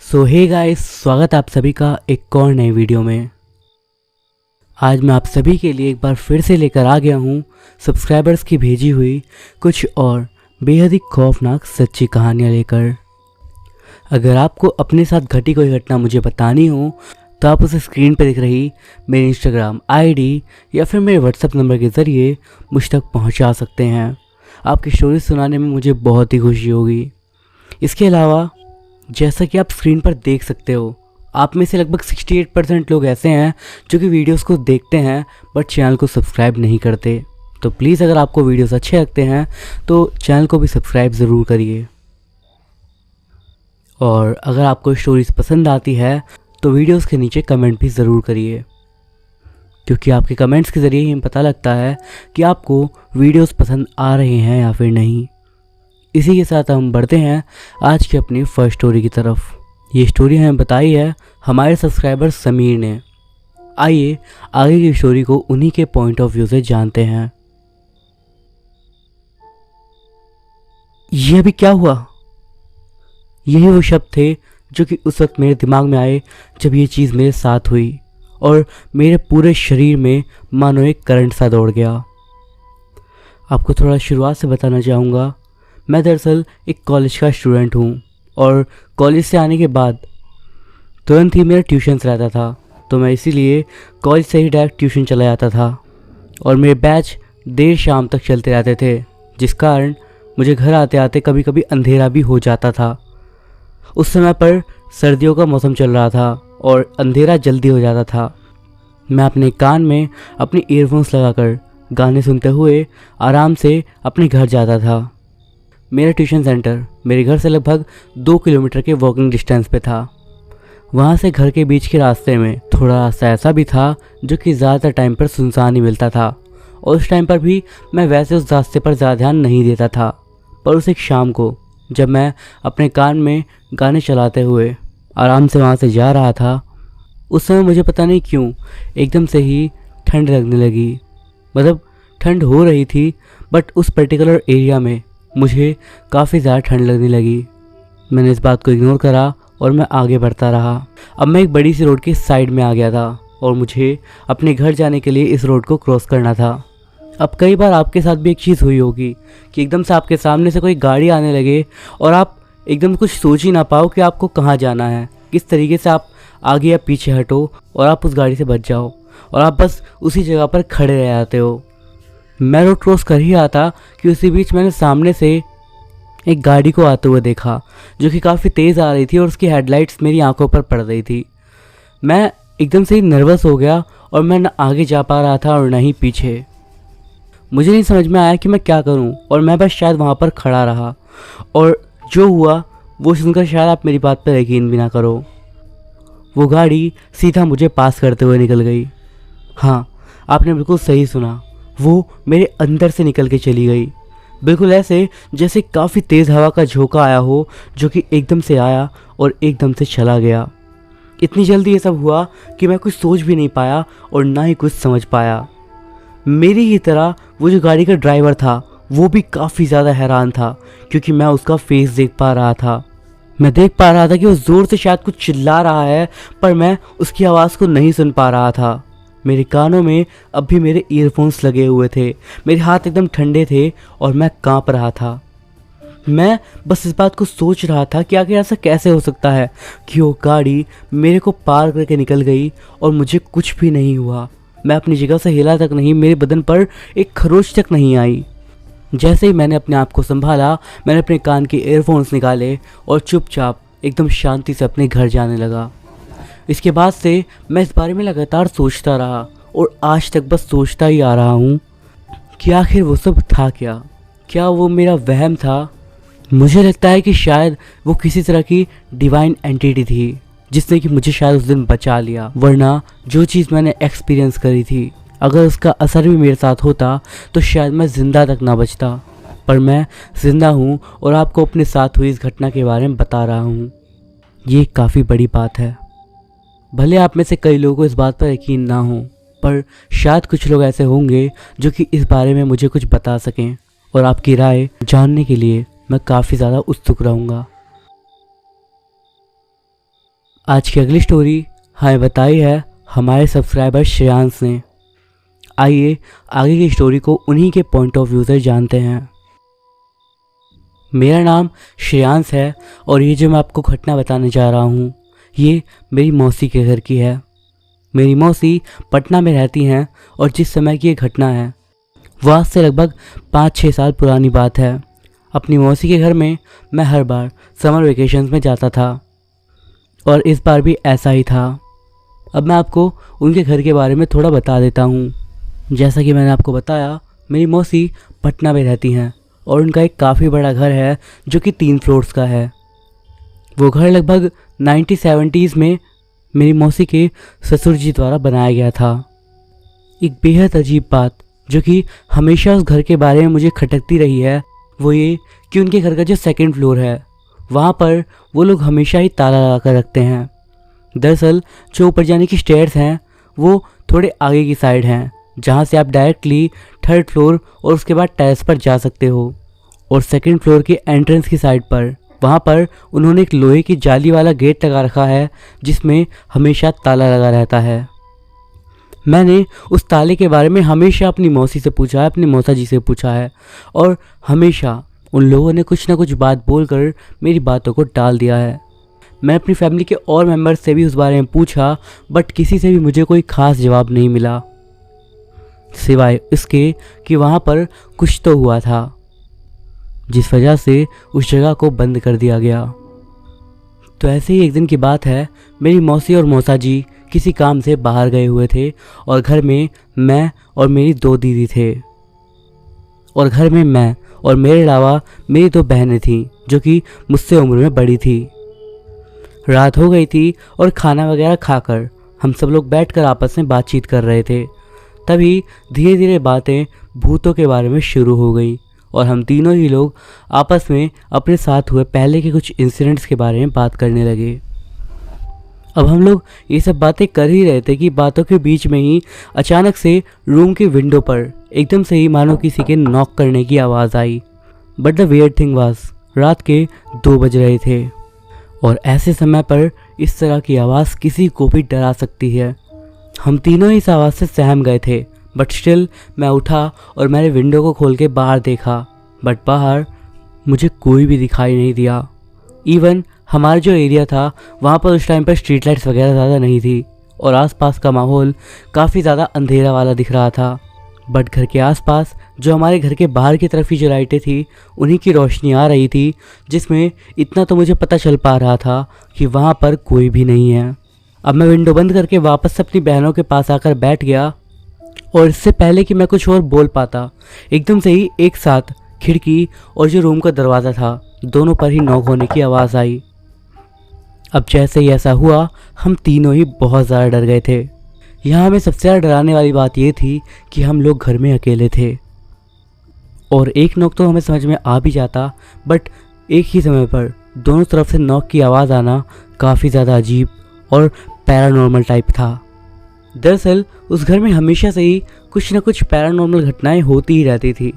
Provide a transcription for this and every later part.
सो hey guys, स्वागत है आप सभी का एक और नए वीडियो में। आज मैं आप सभी के लिए एक बार फिर से लेकर आ गया हूँ सब्सक्राइबर्स की भेजी हुई कुछ और बेहद ही खौफनाक सच्ची कहानियाँ लेकर। अगर आपको अपने साथ घटी कोई घटना मुझे बतानी हो तो आप उसे स्क्रीन पर दिख रही मेरी इंस्टाग्राम आईडी या फिर मेरे व्हाट्सएप नंबर के ज़रिए मुझ तक पहुँचा सकते हैं। आपकी स्टोरी सुनाने में मुझे बहुत ही खुशी होगी। इसके अलावा जैसा कि आप स्क्रीन पर देख सकते हो, आप में से लगभग 68% लोग ऐसे हैं जो कि वीडियोस को देखते हैं बट चैनल को सब्सक्राइब नहीं करते। तो प्लीज़ अगर आपको वीडियोस अच्छे लगते हैं तो चैनल को भी सब्सक्राइब ज़रूर करिए। और अगर आपको स्टोरीज पसंद आती है तो वीडियोस के नीचे कमेंट भी ज़रूर करिए, क्योंकि आपके कमेंट्स के ज़रिए ही पता लगता है कि आपको वीडियोस पसंद आ रहे हैं या फिर नहीं। इसी के साथ हम बढ़ते हैं आज की अपनी फर्स्ट स्टोरी की तरफ। ये स्टोरी हमें बताई है हमारे सब्सक्राइबर समीर ने। आइए आगे की स्टोरी को उन्हीं के पॉइंट ऑफ व्यू से जानते हैं। ये अभी क्या हुआ? यही वो शब्द थे जो कि उस वक्त मेरे दिमाग में आए जब ये चीज़ मेरे साथ हुई और मेरे पूरे शरीर में मानो एक करंट सा दौड़ गया। आपको थोड़ा शुरुआत से बताना चाहूँगा। मैं दरअसल एक कॉलेज का स्टूडेंट हूँ और कॉलेज से आने के बाद तुरंत ही मेरा ट्यूशन्स रहता था, तो मैं इसीलिए कॉलेज से ही डायरेक्ट ट्यूशन चला जाता था और मेरे बैच देर शाम तक चलते रहते थे, जिस कारण मुझे घर आते आते कभी कभी अंधेरा भी हो जाता था। उस समय पर सर्दियों का मौसम चल रहा था और अंधेरा जल्दी हो जाता था। मैं अपने कान में अपने ईयरफोन्स लगाकर गाने सुनते हुए आराम से अपने घर जाता था। मेरा ट्यूशन सेंटर मेरे घर से लगभग 2 किलोमीटर के वॉकिंग डिस्टेंस पे था। वहाँ से घर के बीच के रास्ते में थोड़ा रास्ता ऐसा भी था जो कि ज़्यादातर टाइम पर सुनसान ही मिलता था, और उस टाइम पर भी मैं वैसे उस रास्ते पर ज़्यादा ध्यान नहीं देता था। पर उस एक शाम को जब मैं अपने कान में गाने चलाते हुए आराम से वहाँ से जा रहा था, उस समय मुझे पता नहीं क्यों एकदम से ही ठंड लगने लगी। मतलब ठंड हो रही थी बट उस पर्टिकुलर एरिया में मुझे काफ़ी ज़्यादा ठंड लगने लगी। मैंने इस बात को इग्नोर करा और मैं आगे बढ़ता रहा। अब मैं एक बड़ी सी रोड की साइड में आ गया था और मुझे अपने घर जाने के लिए इस रोड को क्रॉस करना था। अब कई बार आपके साथ भी एक चीज़ हुई होगी कि एकदम से आपके सामने से कोई गाड़ी आने लगे और आप एकदम कुछ सोच ही ना पाओ कि आपको कहाँ जाना है, किस तरीके से आप आगे या पीछे हटो और आप उस गाड़ी से बच जाओ, और आप बस उसी जगह पर खड़े रह जाते हो। मैं रोड क्रॉस कर ही रहा था कि उसी बीच मैंने सामने से एक गाड़ी को आते हुए देखा जो कि काफ़ी तेज़ आ रही थी और उसकी हेडलाइट्स मेरी आंखों पर पड़ रही थी। मैं एकदम से ही नर्वस हो गया और मैं न आगे जा पा रहा था और न ही पीछे। मुझे नहीं समझ में आया कि मैं क्या करूं और मैं बस शायद वहां पर खड़ा रहा, और जो हुआ वो सुनकर शायद आप मेरी बात पर यकीन भी ना करो। वो गाड़ी सीधा मुझे पास करते हुए निकल गई। हाँ, आपने बिल्कुल सही सुना, वो मेरे अंदर से निकल के चली गई। बिल्कुल ऐसे जैसे काफ़ी तेज़ हवा का झोंका आया हो जो कि एकदम से आया और एकदम से चला गया। इतनी जल्दी ये सब हुआ कि मैं कुछ सोच भी नहीं पाया और ना ही कुछ समझ पाया। मेरी ही तरह वो जो गाड़ी का ड्राइवर था वो भी काफ़ी ज़्यादा हैरान था, क्योंकि मैं उसका फेस देख पा रहा था। मैं देख पा रहा था कि वो ज़ोर से शायद कुछ चिल्ला रहा है, पर मैं उसकी आवाज़ को नहीं सुन पा रहा था। मेरे कानों में अब भी मेरे ईयरफोन्स लगे हुए थे, मेरे हाथ एकदम ठंडे थे और मैं कांप रहा था। मैं बस इस बात को सोच रहा था कि आखिर ऐसा कैसे हो सकता है कि वो गाड़ी मेरे को पार करके निकल गई और मुझे कुछ भी नहीं हुआ। मैं अपनी जगह से हिला तक नहीं, मेरे बदन पर एक खरोच तक नहीं आई। जैसे ही मैंने अपने आप को संभाला, मैंने अपने कान के ईयरफोन्स निकाले और चुपचाप एकदम शांति से अपने घर जाने लगा। इसके बाद से मैं इस बारे में लगातार सोचता रहा और आज तक बस सोचता ही आ रहा हूँ कि आखिर वो सब था क्या वो मेरा वहम था? मुझे लगता है कि शायद वो किसी तरह की डिवाइन एंटिटी थी जिसने कि मुझे शायद उस दिन बचा लिया, वरना जो चीज़ मैंने एक्सपीरियंस करी थी अगर उसका असर भी मेरे साथ होता तो शायद मैं ज़िंदा तक ना बचता। पर मैं ज़िंदा हूँ और आपको अपने साथ हुई इस घटना के बारे में बता रहा हूँ। ये काफ़ी बड़ी बात है। भले आप में से कई लोगों को इस बात पर यकीन ना हो, पर शायद कुछ लोग ऐसे होंगे जो कि इस बारे में मुझे कुछ बता सकें, और आपकी राय जानने के लिए मैं काफ़ी ज़्यादा उत्सुक रहूँगा। आज की अगली स्टोरी हमें बताई है हमारे सब्सक्राइबर श्रेयांश ने। आइए आगे की स्टोरी को उन्हीं के पॉइंट ऑफ व्यू से जानते हैं। मेरा नाम श्रेयांश है और ये जो मैं आपको घटना बताने जा रहा हूँ ये मेरी मौसी के घर की है। मेरी मौसी पटना में रहती हैं और जिस समय की ये घटना है वो आज से लगभग 5-6 साल पुरानी बात है। अपनी मौसी के घर में मैं हर बार समर वेकेशंस में जाता था और इस बार भी ऐसा ही था। अब मैं आपको उनके घर के बारे में थोड़ा बता देता हूँ। जैसा कि मैंने आपको बताया, मेरी मौसी पटना में रहती हैं और उनका एक काफ़ी बड़ा घर है जो कि 3 फ्लोर्स का है। वो घर लगभग 1970s में मेरी मौसी के ससुर जी द्वारा बनाया गया था। एक बेहद अजीब बात जो कि हमेशा उस घर के बारे में मुझे खटकती रही है वो ये कि उनके घर का जो 2nd फ्लोर है वहाँ पर वो लोग हमेशा ही ताला लगा कर रखते हैं। दरअसल जो ऊपर जाने की स्टेयर्स हैं वो थोड़े आगे की साइड हैं जहाँ से आप डायरेक्टली 3rd फ्लोर और उसके बाद टेरेस पर जा सकते हो। और 2nd फ्लोर के एंट्रेंस की साइड पर वहाँ पर उन्होंने एक लोहे की जाली वाला गेट लगा रखा है जिसमें हमेशा ताला लगा रहता है। मैंने उस ताले के बारे में हमेशा अपनी मौसी से पूछा है, अपनी मौसा जी से पूछा है और हमेशा उन लोगों ने कुछ ना कुछ बात बोलकर मेरी बातों को टाल दिया है। मैं अपनी फैमिली के और मेंबर्स से भी उस बारे में पूछा बट किसी से भी मुझे कोई ख़ास जवाब नहीं मिला सिवाय इसके कि वहाँ पर कुछ तो हुआ था जिस वजह से उस जगह को बंद कर दिया गया। तो ऐसे ही एक दिन की बात है, मेरी मौसी और मौसा जी किसी काम से बाहर गए हुए थे और घर में मैं और मेरी 2 दीदी थे और घर में मैं और मेरे अलावा मेरी 2 बहनें थीं जो कि मुझसे उम्र में बड़ी थी। रात हो गई थी और खाना वगैरह खाकर हम सब लोग बैठकर आपस में बातचीत कर रहे थे। तभी धीरे धीरे बातें भूतों के बारे में शुरू हो गई और हम तीनों ही लोग आपस में अपने साथ हुए पहले के कुछ इंसिडेंट्स के बारे में बात करने लगे। अब हम लोग ये सब बातें कर ही रहे थे कि बातों के बीच में ही अचानक से रूम की विंडो पर एकदम से ही मानो किसी के नॉक करने की आवाज़ आई। But the weird thing was रात के 2 बज रहे थे और ऐसे समय पर इस तरह की आवाज़ किसी को भी डरा सकती है। हम तीनों ही इस आवाज़ से सहम गए थे बट स्टिल मैं उठा और मैंने विंडो को खोल के बाहर देखा बट बाहर मुझे कोई भी दिखाई नहीं दिया। इवन हमारा जो एरिया था वहाँ पर उस टाइम पर स्ट्रीट लाइट्स वगैरह ज़्यादा नहीं थी और आसपास का माहौल काफ़ी ज़्यादा अंधेरा वाला दिख रहा था। बट घर के आसपास जो हमारे घर के बाहर की तरफ ही जो लाइटें थी उन्हीं की रोशनी आ रही थी जिसमें इतना तो मुझे पता चल पा रहा था कि वहाँ पर कोई भी नहीं है। अब मैं विंडो बंद करके वापस अपनी बहनों के पास आकर बैठ गया और इससे पहले कि मैं कुछ और बोल पाता एकदम से ही एक साथ खिड़की और जो रूम का दरवाज़ा था दोनों पर ही नॉक होने की आवाज़ आई। अब जैसे ही ऐसा हुआ हम तीनों ही बहुत ज़्यादा डर गए थे। यहाँ हमें सबसे ज़्यादा डराने वाली बात ये थी कि हम लोग घर में अकेले थे और एक नॉक तो हमें समझ में आ भी जाता बट एक ही समय पर दोनों तरफ से नॉक की आवाज़ आना काफ़ी ज़्यादा अजीब और पैरानॉर्मल टाइप था। दरअसल उस घर में हमेशा से ही कुछ ना कुछ पैरानॉर्मल घटनाएं होती ही रहती थी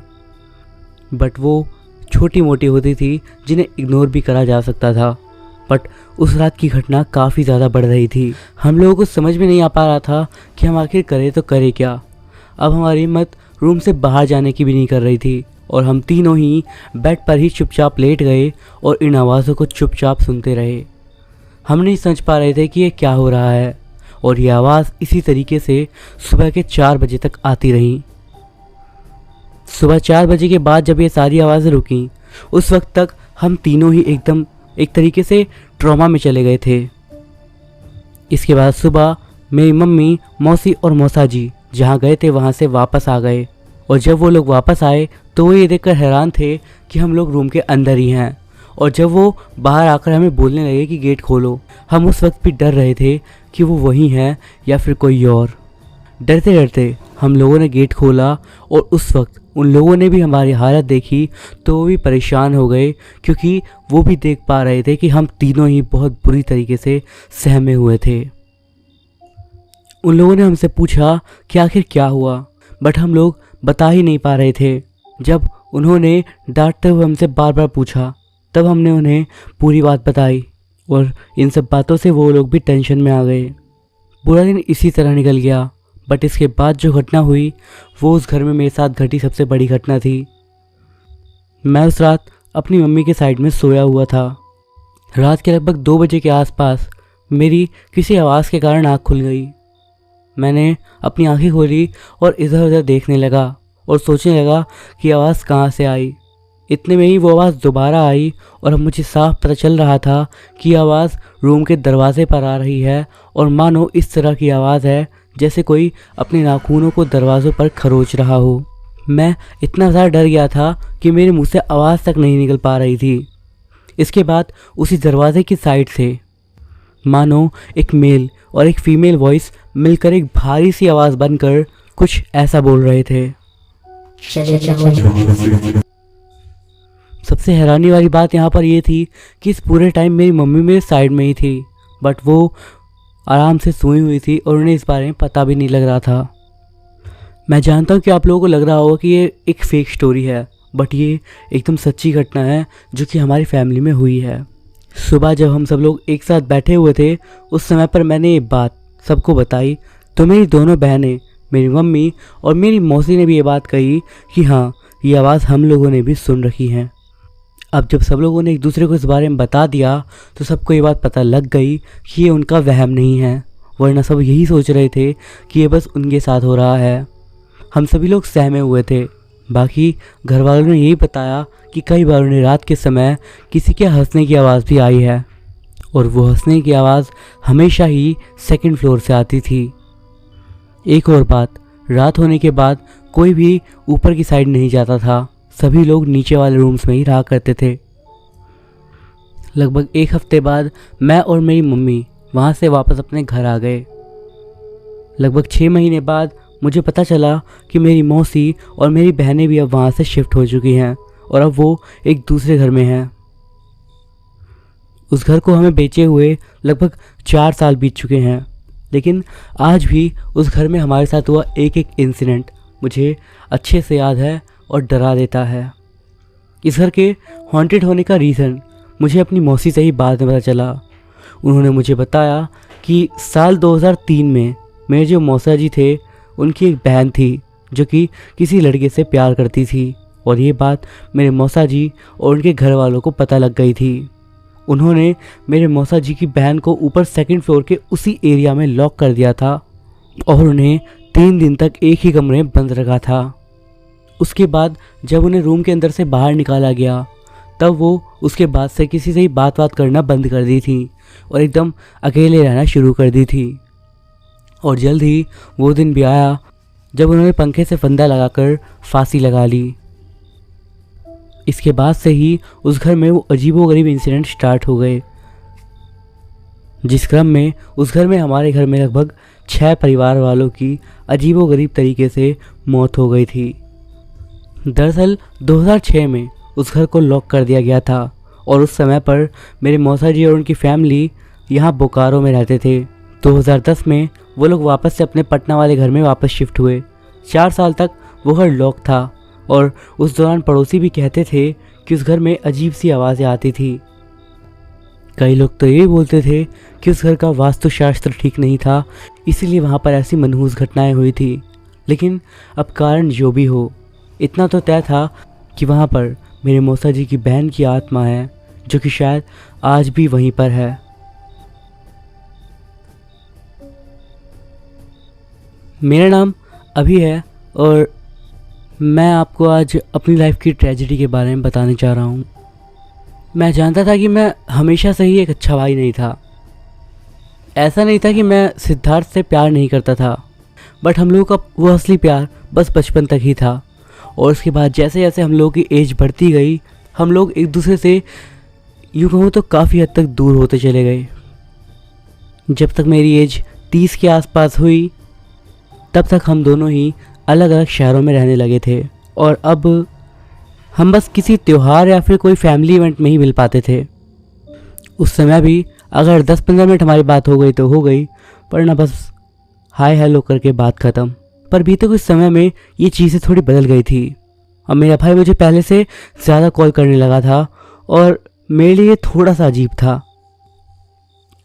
बट वो छोटी मोटी होती थी जिन्हें इग्नोर भी करा जा सकता था। बट उस रात की घटना काफ़ी ज़्यादा बढ़ रही थी। हम लोगों को समझ में नहीं आ पा रहा था कि हम आखिर करें तो करें क्या। अब हमारी हिम्मत रूम से बाहर जाने की भी नहीं कर रही थी और हम तीनों ही बेड पर ही चुपचाप लेट गए और इन आवाज़ों को चुपचाप सुनते रहे। हम नहीं समझ पा रहे थे कि ये क्या हो रहा है और ये आवाज़ इसी तरीके से सुबह के 4 बजे तक आती रही। सुबह 4 बजे के बाद जब ये सारी आवाज़ें रुकीं उस वक्त तक हम तीनों ही एकदम एक तरीके से ट्रॉमा में चले गए थे। इसके बाद सुबह मेरी मम्मी, मौसी और मौसा जी जहाँ गए थे वहाँ से वापस आ गए और जब वो लोग वापस आए तो वो ये देखकर हैरान थे कि हम लोग रूम के अंदर ही हैं और जब वो बाहर आकर हमें बोलने लगे कि गेट खोलो, हम उस वक्त भी डर रहे थे कि वो वही हैं या फिर कोई और। डरते डरते हम लोगों ने गेट खोला और उस वक्त उन लोगों ने भी हमारी हालत देखी तो वो भी परेशान हो गए क्योंकि वो भी देख पा रहे थे कि हम तीनों ही बहुत बुरी तरीके से सहमे हुए थे। उन लोगों ने हमसे पूछा कि आखिर क्या हुआ बट हम लोग बता ही नहीं पा रहे थे। जब उन्होंने डांटते हुए हमसे बार बार पूछा तब हमने उन्हें पूरी बात बताई और इन सब बातों से वो लोग भी टेंशन में आ गए। पूरा दिन इसी तरह निकल गया। बट इसके बाद जो घटना हुई वो उस घर में मेरे साथ घटी सबसे बड़ी घटना थी। मैं उस रात अपनी मम्मी के साइड में सोया हुआ था। रात के लगभग 2 बजे के आसपास मेरी किसी आवाज़ के कारण आँख खुल गई। मैंने अपनी आंखें खोली और इधर उधर देखने लगा और सोचने लगा कि आवाज़ कहाँ से आई। इतने में ही वो आवाज़ दोबारा आई और अब मुझे साफ पता चल रहा था कि आवाज़ रूम के दरवाजे पर आ रही है और मानो इस तरह की आवाज़ है जैसे कोई अपने नाखूनों को दरवाज़ों पर खरोच रहा हो। मैं इतना ज़्यादा डर गया था कि मेरे मुंह से आवाज़ तक नहीं निकल पा रही थी। इसके बाद उसी दरवाजे की साइड से मानो एक मेल और एक फीमेल वॉइस मिलकर एक भारी सी आवाज़ बनकर कुछ ऐसा बोल रहे थे। सबसे हैरानी वाली बात यहाँ पर ये थी कि इस पूरे टाइम मेरी मम्मी मेरे साइड में ही थी, बट वो आराम से सोई हुई थी और उन्हें इस बारे में पता भी नहीं लग रहा था। मैं जानता हूँ कि आप लोगों को लग रहा होगा कि ये एक फेक स्टोरी है, बट ये एकदम सच्ची घटना है जो कि हमारी फैमिली में हुई है। सुबह जब हम सब लोग एक साथ बैठे हुए थे उस समय पर मैंने ये बात सबको बताई तो मेरी दोनों बहनें, मेरी मम्मी और मेरी मौसी ने भी ये बात कही कि हाँ, ये आवाज़ हम लोगों ने भी सुन रखी है। अब जब सब लोगों ने एक दूसरे को इस बारे में बता दिया तो सबको ये बात पता लग गई कि ये उनका वहम नहीं है, वरना सब यही सोच रहे थे कि ये बस उनके साथ हो रहा है। हम सभी लोग सहमे हुए थे। बाकी घर वालों ने यही बताया कि कई बार उन्हें रात के समय किसी के हंसने की आवाज़ भी आई है और वो हंसने की आवाज़ हमेशा ही 2nd फ्लोर से आती थी। एक और बात, रात होने के बाद कोई भी ऊपर की साइड नहीं जाता था, सभी लोग नीचे वाले रूम्स में ही रहा करते थे। लगभग 1 हफ्ते बाद मैं और मेरी मम्मी वहाँ से वापस अपने घर आ गए। लगभग 6 महीने बाद मुझे पता चला कि मेरी मौसी और मेरी बहनें भी अब वहाँ से शिफ्ट हो चुकी हैं और अब वो एक दूसरे घर में हैं। उस घर को हमें बेचे हुए लगभग 4 साल बीत चुके हैं, लेकिन आज भी उस घर में हमारे साथ हुआ एक एक इंसिडेंट मुझे अच्छे से याद है और डरा देता है। इस घर के हॉन्टेड होने का रीज़न मुझे अपनी मौसी से ही बाद में पता चला। उन्होंने मुझे बताया कि साल 2003 में मेरे जो मौसा जी थे उनकी एक बहन थी जो कि किसी लड़के से प्यार करती थी और ये बात मेरे मौसा जी और उनके घर वालों को पता लग गई थी। उन्होंने मेरे मौसा जी की बहन को ऊपर 2nd फ्लोर के उसी एरिया में लॉक कर दिया था और उन्हें 3 दिन तक एक ही कमरे में बंद रखा था। उसके बाद जब उन्हें रूम के अंदर से बाहर निकाला गया तब वो उसके बाद से किसी से ही बात करना बंद कर दी थी और एकदम अकेले रहना शुरू कर दी थी। और जल्द ही वो दिन भी आया जब उन्होंने पंखे से फंदा लगाकर फांसी लगा ली। इसके बाद से ही उस घर में वो अजीबोगरीब इंसिडेंट स्टार्ट हो गए, जिस क्रम में उस घर में हमारे घर में लगभग 6 परिवार वालों की अजीबोगरीब तरीके से मौत हो गई थी। दरअसल 2006 में उस घर को लॉक कर दिया गया था और उस समय पर मेरे मौसा जी और उनकी फैमिली यहाँ बोकारो में रहते थे। 2010 में वो लोग वापस से अपने पटना वाले घर में वापस शिफ्ट हुए। 4 साल तक वो घर लॉक था और उस दौरान पड़ोसी भी कहते थे कि उस घर में अजीब सी आवाज़ें आती थी। कई लोग तो ये बोलते थे कि उस घर का वास्तुशास्त्र ठीक नहीं था, इसीलिए वहाँ पर ऐसी मनहूस घटनाएं हुई थी। लेकिन अब कारण जो भी हो, इतना तो तय था कि वहाँ पर मेरे मौसा जी की बहन की आत्मा है जो कि शायद आज भी वहीं पर है। मेरा नाम अभी है और मैं आपको आज अपनी लाइफ की ट्रेजेडी के बारे में बताने जा रहा हूँ। मैं जानता था कि मैं हमेशा से ही एक अच्छा भाई नहीं था। ऐसा नहीं था कि मैं सिद्धार्थ से प्यार नहीं करता था, बट हम लोगों का वो असली प्यार बस बचपन तक ही था। और उसके बाद जैसे जैसे हम लोगों की एज बढ़ती गई, हम लोग एक दूसरे से यूँ कहूँ तो काफ़ी हद तक दूर होते चले गए। जब तक मेरी एज 30 के आसपास हुई तब तक हम दोनों ही अलग अलग शहरों में रहने लगे थे और अब हम बस किसी त्यौहार या फिर कोई फैमिली इवेंट में ही मिल पाते थे। उस समय भी अगर 10-15 मिनट हमारी बात हो गई तो हो गई, वरना बस हाय हेलो करके बात ख़त्म। पर बीते कुछ समय में ये चीज़ें थोड़ी बदल गई थी। अब मेरा भाई मुझे पहले से ज़्यादा कॉल करने लगा था और मेरे लिए थोड़ा सा अजीब था।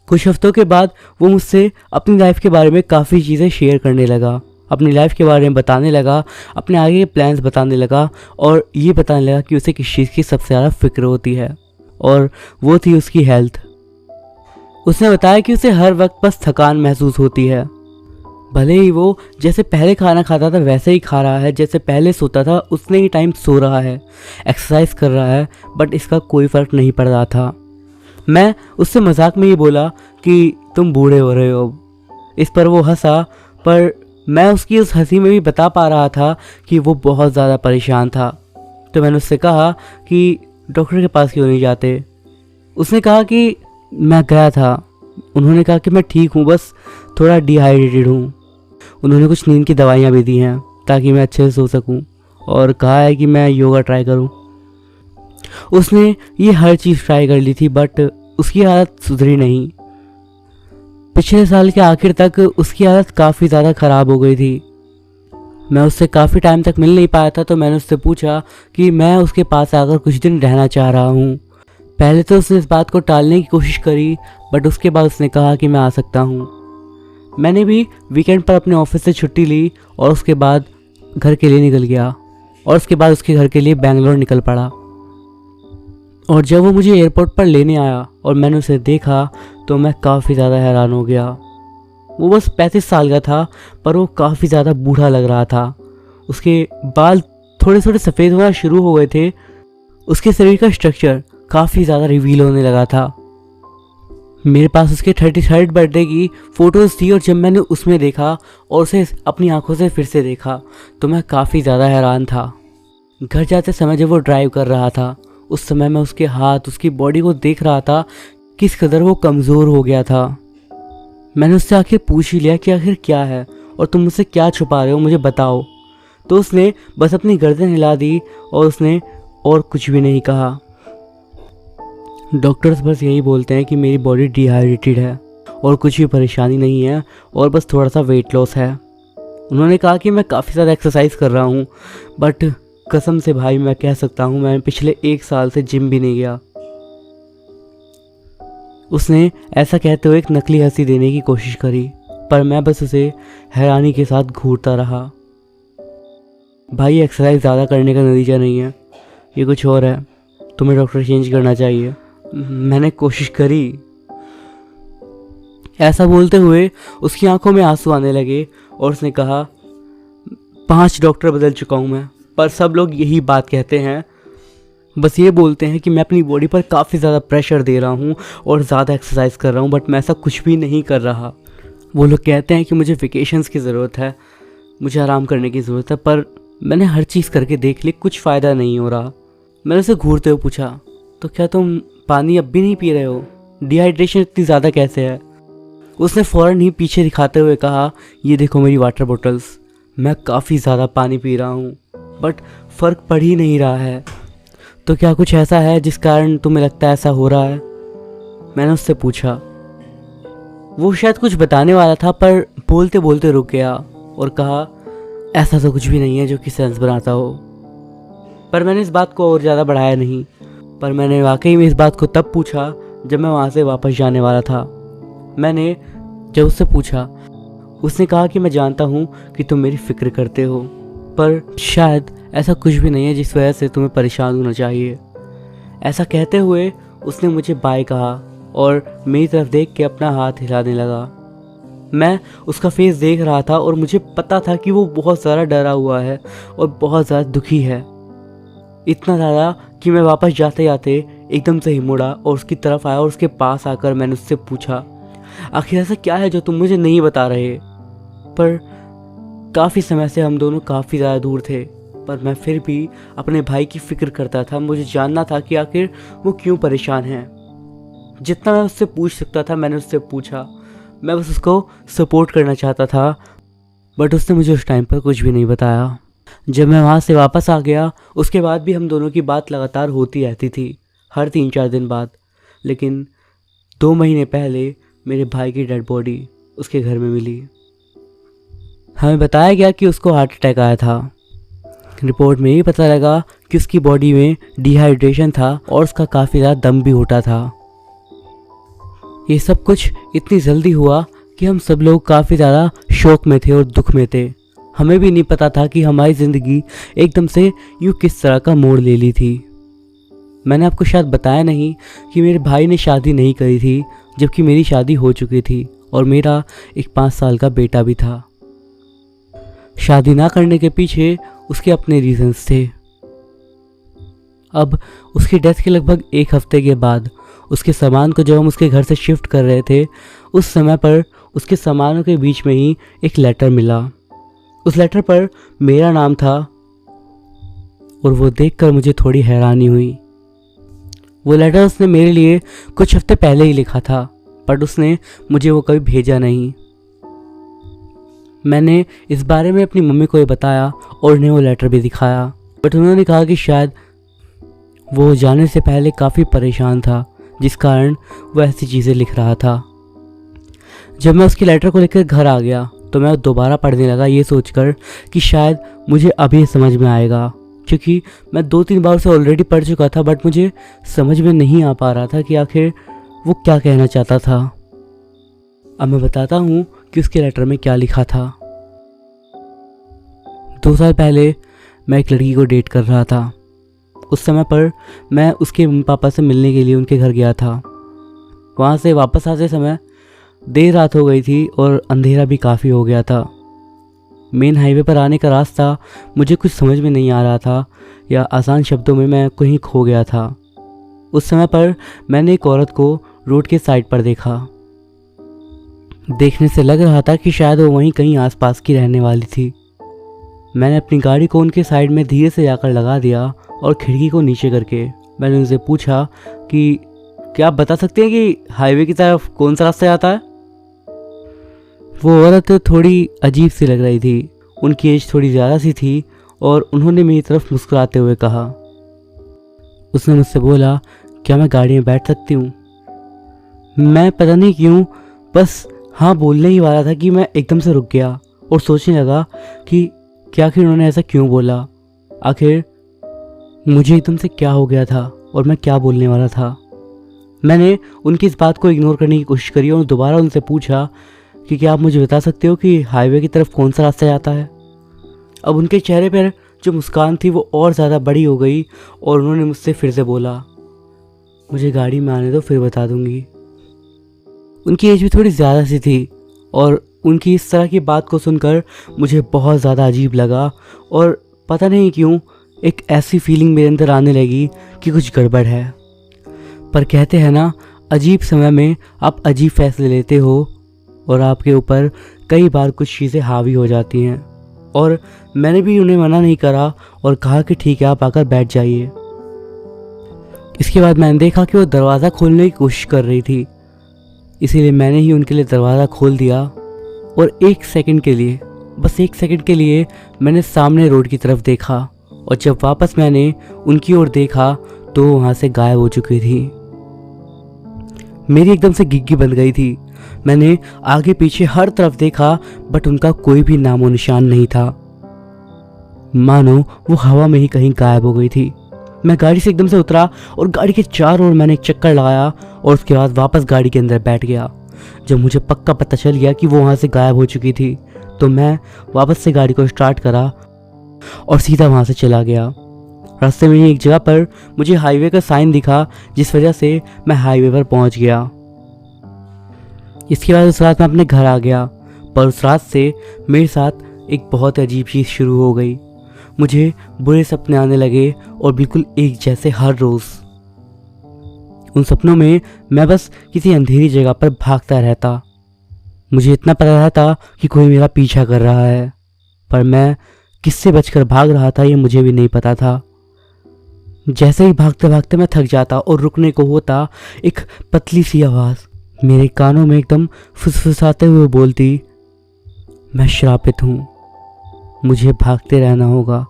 कुछ हफ्तों के बाद वो मुझसे अपनी लाइफ के बारे में काफ़ी चीज़ें शेयर करने लगा, अपनी लाइफ के बारे में बताने लगा, अपने आगे के प्लान्स बताने लगा और ये बताने लगा कि उसे किस चीज़ की सबसे ज़्यादा फिक्र होती है, और वो थी उसकी हेल्थ। उसने बताया कि उसे हर वक्त बस थकान महसूस होती है, भले ही वो जैसे पहले खाना खाता था वैसे ही खा रहा है, जैसे पहले सोता था उतने ही टाइम सो रहा है, एक्सरसाइज कर रहा है, बट इसका कोई फ़र्क नहीं पड़ रहा था। मैं उससे मजाक में ही बोला कि तुम बूढ़े हो रहे हो। इस पर वो हंसा, पर मैं उसकी उस हंसी में भी बता पा रहा था कि वो बहुत ज़्यादा परेशान था। तो मैंने उससे कहा कि डॉक्टर के पास क्यों नहीं जाते। उसने कहा कि मैं गया था, उन्होंने कहा कि मैं ठीक हूँ, बस थोड़ा डिहाइड्रेटेड हूँ। उन्होंने कुछ नींद की दवाइयाँ भी दी हैं ताकि मैं अच्छे से सो सकूँ, और कहा है कि मैं योगा ट्राई करूँ। उसने ये हर चीज़ ट्राई कर ली थी, बट उसकी हालत सुधरी नहीं। पिछले साल के आखिर तक उसकी हालत काफ़ी ज़्यादा ख़राब हो गई थी। मैं उससे काफ़ी टाइम तक मिल नहीं पाया था, तो मैंने उससे पूछा कि मैं उसके पास आकर कुछ दिन रहना चाह रहा हूँ। पहले तो उसने इस बात को टालने की कोशिश करी, बट उसके बाद उसने कहा कि मैं आ सकता हूँ। मैंने भी वीकेंड पर अपने ऑफिस से छुट्टी ली और उसके बाद घर के लिए निकल गया, और उसके बाद उसके घर के लिए बेंगलोर निकल पड़ा। और जब वो मुझे एयरपोर्ट पर लेने आया और मैंने उसे देखा तो मैं काफ़ी ज़्यादा हैरान हो गया। वो बस 35 साल का था, पर वो काफ़ी ज़्यादा बूढ़ा लग रहा था। उसके बाल थोड़े थोड़े सफ़ेद होना शुरू हो गए थे। उसके शरीर का स्ट्रक्चर काफ़ी ज़्यादा रिवील होने लगा था। मेरे पास उसके 33rd बर्थडे की फ़ोटोज़ थी, और जब मैंने उसमें देखा और उसे अपनी आंखों से फिर से देखा तो मैं काफ़ी ज़्यादा हैरान था। घर जाते समय जब वो ड्राइव कर रहा था, उस समय मैं उसके हाथ, उसकी बॉडी को देख रहा था, किस कदर वो कमज़ोर हो गया था। मैंने उससे आखिर पूछ ही लिया कि आखिर क्या है और तुम मुझसे क्या छुपा रहे हो, मुझे बताओ। तो उसने बस अपनी गर्दन हिला दी और उसने और कुछ भी नहीं कहा। डॉक्टर्स बस यही बोलते हैं कि मेरी बॉडी डिहाइड्रेटेड है और कुछ भी परेशानी नहीं है, और बस थोड़ा सा वेट लॉस है। उन्होंने कहा कि मैं काफ़ी ज़्यादा एक्सरसाइज कर रहा हूँ, बट कसम से भाई मैं कह सकता हूँ मैं पिछले 1 साल से जिम भी नहीं गया। उसने ऐसा कहते हुए एक नकली हंसी देने की कोशिश करी, पर मैं बस उसे हैरानी के साथ घूरता रहा। भाई एक्सरसाइज ज़्यादा करने का नतीजा नहीं है, ये कुछ और है, तुम्हें डॉक्टर चेंज करना चाहिए। मैंने कोशिश करी। ऐसा बोलते हुए उसकी आंखों में आंसू आने लगे और उसने कहा 5 डॉक्टर बदल चुका हूँ मैं, पर सब लोग यही बात कहते हैं, बस ये बोलते हैं कि मैं अपनी बॉडी पर काफ़ी ज़्यादा प्रेशर दे रहा हूँ और ज़्यादा एक्सरसाइज कर रहा हूँ, बट मैं ऐसा कुछ भी नहीं कर रहा। वो लोग कहते हैं कि मुझे वेकेशंस की ज़रूरत है, मुझे आराम करने की ज़रूरत है, पर मैंने हर चीज़ करके देख ली, कुछ फ़ायदा नहीं हो रहा। मैंने उसे घूरते हुए पूछा, तो क्या तुम पानी अब भी नहीं पी रहे हो? डिहाइड्रेशन इतनी ज़्यादा कैसे है? उसने फ़ौरन ही पीछे दिखाते हुए कहा, ये देखो मेरी वाटर बॉटल्स, मैं काफ़ी ज़्यादा पानी पी रहा हूँ, बट फ़र्क पड़ ही नहीं रहा है। तो क्या कुछ ऐसा है जिस कारण तुम्हें लगता है ऐसा हो रहा है? मैंने उससे पूछा। वो शायद कुछ बताने वाला था, पर बोलते बोलते रुक गया और कहा, ऐसा तो कुछ भी नहीं है जो कि सेंस बनाता हो। पर मैंने इस बात को और ज़्यादा बढ़ाया नहीं, पर मैंने वाकई में इस बात को तब पूछा जब मैं वहाँ से वापस जाने वाला था। मैंने जब उससे पूछा, उसने कहा कि मैं जानता हूँ कि तुम मेरी फ़िक्र करते हो, पर शायद ऐसा कुछ भी नहीं है जिस वजह से तुम्हें परेशान होना चाहिए। ऐसा कहते हुए उसने मुझे बाय कहा और मेरी तरफ देख के अपना हाथ हिलाने लगा। मैं उसका फेस देख रहा था और मुझे पता था कि वो बहुत ज़्यादा डरा हुआ है और बहुत ज़्यादा दुखी है। इतना ज़्यादा कि मैं वापस जाते जाते एकदम से ही मुड़ा और उसकी तरफ आया और उसके पास आकर मैंने उससे पूछा, आखिर ऐसा क्या है जो तुम मुझे नहीं बता रहे? पर काफ़ी समय से हम दोनों काफ़ी ज़्यादा दूर थे, पर मैं फिर भी अपने भाई की फ़िक्र करता था। मुझे जानना था कि आखिर वो क्यों परेशान है। जितना मैं उससे पूछ सकता था मैंने उससे पूछा। मैं बस उसको सपोर्ट करना चाहता था, बट उसने मुझे उस टाइम पर कुछ भी नहीं बताया। जब मैं वहाँ से वापस आ गया उसके बाद भी हम दोनों की बात लगातार होती रहती थी, हर 3-4 दिन बाद। लेकिन 2 महीने पहले मेरे भाई की डेड बॉडी उसके घर में मिली। हमें बताया गया कि उसको हार्ट अटैक आया था। रिपोर्ट में ये पता लगा कि उसकी बॉडी में डिहाइड्रेशन था और उसका काफ़ी ज़्यादा दम भी घुटा था। ये सब कुछ इतनी जल्दी हुआ कि हम सब लोग काफ़ी ज़्यादा शौक में थे और दुख में थे। हमें भी नहीं पता था कि हमारी ज़िंदगी एकदम से यूँ किस तरह का मोड़ ले ली थी। मैंने आपको शायद बताया नहीं कि मेरे भाई ने शादी नहीं करी थी, जबकि मेरी शादी हो चुकी थी और मेरा एक 5 साल का बेटा भी था। शादी ना करने के पीछे उसके अपने रीजंस थे। अब उसकी डेथ के लगभग 1 हफ्ते के बाद उसके सामान को जब हम उसके घर से शिफ्ट कर रहे थे, उस समय पर उसके सामानों के बीच में ही एक लेटर मिला। उस लेटर पर मेरा नाम था और वो देखकर मुझे थोड़ी हैरानी हुई। वो लेटर उसने मेरे लिए कुछ हफ्ते पहले ही लिखा था, बट उसने मुझे वो कभी भेजा नहीं। मैंने इस बारे में अपनी मम्मी को ये बताया और उन्हें वो लेटर भी दिखाया, बट उन्होंने कहा कि शायद वो जाने से पहले काफ़ी परेशान था, जिस कारण वो ऐसी चीज़ें लिख रहा था। जब मैं उसकी लेटर को लेकर घर आ गया तो मैं दोबारा पढ़ने लगा, ये सोचकर कि शायद मुझे अभी समझ में आएगा, क्योंकि मैं 2-3 बार उसे ऑलरेडी पढ़ चुका था, बट मुझे समझ में नहीं आ पा रहा था कि आखिर वो क्या कहना चाहता था। अब मैं बताता हूँ कि उसके लेटर में क्या लिखा था। 2 साल पहले मैं एक लड़की को डेट कर रहा था। उस समय पर मैं उसके मम्मी पापा से मिलने के लिए उनके घर गया था। वहाँ से वापस आते समय देर रात हो गई थी और अंधेरा भी काफ़ी हो गया था। मेन हाईवे पर आने का रास्ता मुझे कुछ समझ में नहीं आ रहा था, या आसान शब्दों में मैं कहीं खो गया था। उस समय पर मैंने एक औरत को रोड के साइड पर देखा। देखने से लग रहा था कि शायद वो वहीं कहीं आसपास की रहने वाली थी। मैंने अपनी गाड़ी को उनके साइड में धीरे से जाकर लगा दिया और खिड़की को नीचे करके मैंने उनसे पूछा कि क्या आप बता सकते हैं कि हाईवे की तरफ कौन सा रास्ता आता है? वो औरत थोड़ी अजीब सी लग रही थी। उनकी एज थोड़ी ज़्यादा सी थी और उन्होंने मेरी तरफ मुस्कुराते हुए कहा। उसने मुझसे बोला, क्या मैं गाड़ी में बैठ सकती हूँ? मैं पता नहीं क्यों बस हाँ बोलने ही वाला था कि मैं एकदम से रुक गया और सोचने लगा कि क्या आखिर उन्होंने ऐसा क्यों बोला। आखिर मुझे एकदम से क्या हो गया था और मैं क्या बोलने वाला था। मैंने उनकी इस बात को इग्नोर करने की कोशिश करी और दोबारा उनसे पूछा कि क्या आप मुझे बता सकते हो कि हाईवे की तरफ कौन सा रास्ता जाता है? अब उनके चेहरे पर जो मुस्कान थी वो और ज़्यादा बड़ी हो गई और उन्होंने मुझसे फिर से बोला, मुझे गाड़ी में आने दो फिर बता दूंगी। उनकी एज भी थोड़ी ज़्यादा सी थी और उनकी इस तरह की बात को सुनकर मुझे बहुत ज़्यादा अजीब लगा और पता नहीं क्यों एक ऐसी फीलिंग मेरे अंदर आने लगी कि कुछ गड़बड़ है। पर कहते हैं ना, अजीब समय में आप अजीब फैसले लेते हो और आपके ऊपर कई बार कुछ चीज़ें हावी हो जाती हैं। और मैंने भी उन्हें मना नहीं करा और कहा कि ठीक है, आप आकर बैठ जाइए। इसके बाद मैंने देखा कि वो दरवाज़ा खोलने की कोशिश कर रही थी, इसीलिए मैंने ही उनके लिए दरवाज़ा खोल दिया और 1 सेकंड के लिए, बस 1 सेकंड के लिए मैंने सामने रोड की तरफ देखा और जब वापस मैंने उनकी ओर देखा तो वहाँ से गायब हो चुकी थी। मेरी एकदम से गिग्गी बन गई थी। मैंने आगे पीछे हर तरफ देखा बट उनका कोई भी नामो निशान नहीं था, मानो वो हवा में ही कहीं गायब हो गई थी। मैं गाड़ी से एकदम से उतरा और गाड़ी के चारों ओर मैंने एक चक्कर लगाया और उसके बाद वापस गाड़ी के अंदर बैठ गया। जब मुझे पक्का पता चल गया कि वो वहाँ से गायब हो चुकी थी तो मैं वापस से गाड़ी को स्टार्ट करा और सीधा वहाँ से चला गया। रास्ते में ही एक जगह पर मुझे हाईवे का साइन दिखा, जिस वजह से मैं हाईवे पर पहुँच गया। इसके बाद उस रात मैं अपने घर आ गया, पर उस रात से मेरे साथ एक बहुत अजीब चीज़ शुरू हो गई। मुझे बुरे सपने आने लगे और बिल्कुल एक जैसे हर रोज़। उन सपनों में मैं बस किसी अंधेरी जगह पर भागता रहता। मुझे इतना पता रहता कि कोई मेरा पीछा कर रहा है, पर मैं किससे बचकर भाग रहा था ये मुझे भी नहीं पता था। जैसे ही भागते भागते मैं थक जाता और रुकने को होता, एक पतली सी आवाज़ मेरे कानों में एकदम फुसफुसाते हुए बोलती, मैं श्रापित हूँ, मुझे भागते रहना होगा।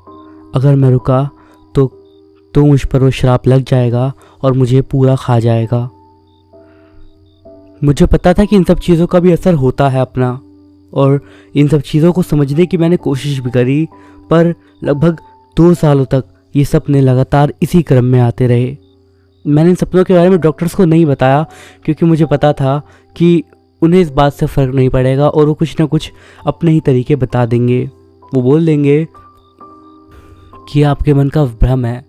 अगर मैं रुका तो मुझ पर वो श्राप लग जाएगा और मुझे पूरा खा जाएगा। मुझे पता था कि इन सब चीज़ों का भी असर होता है अपना, और इन सब चीज़ों को समझने की मैंने कोशिश भी करी, पर लगभग 2 सालों तक ये सपने लगातार इसी क्रम में आते रहे। मैंने इन सपनों के बारे में डॉक्टर्स को नहीं बताया, क्योंकि मुझे पता था कि उन्हें इस बात से फ़र्क नहीं पड़ेगा और वो कुछ ना कुछ अपने ही तरीके बता देंगे। वो बोल देंगे कि आपके मन का भ्रम है।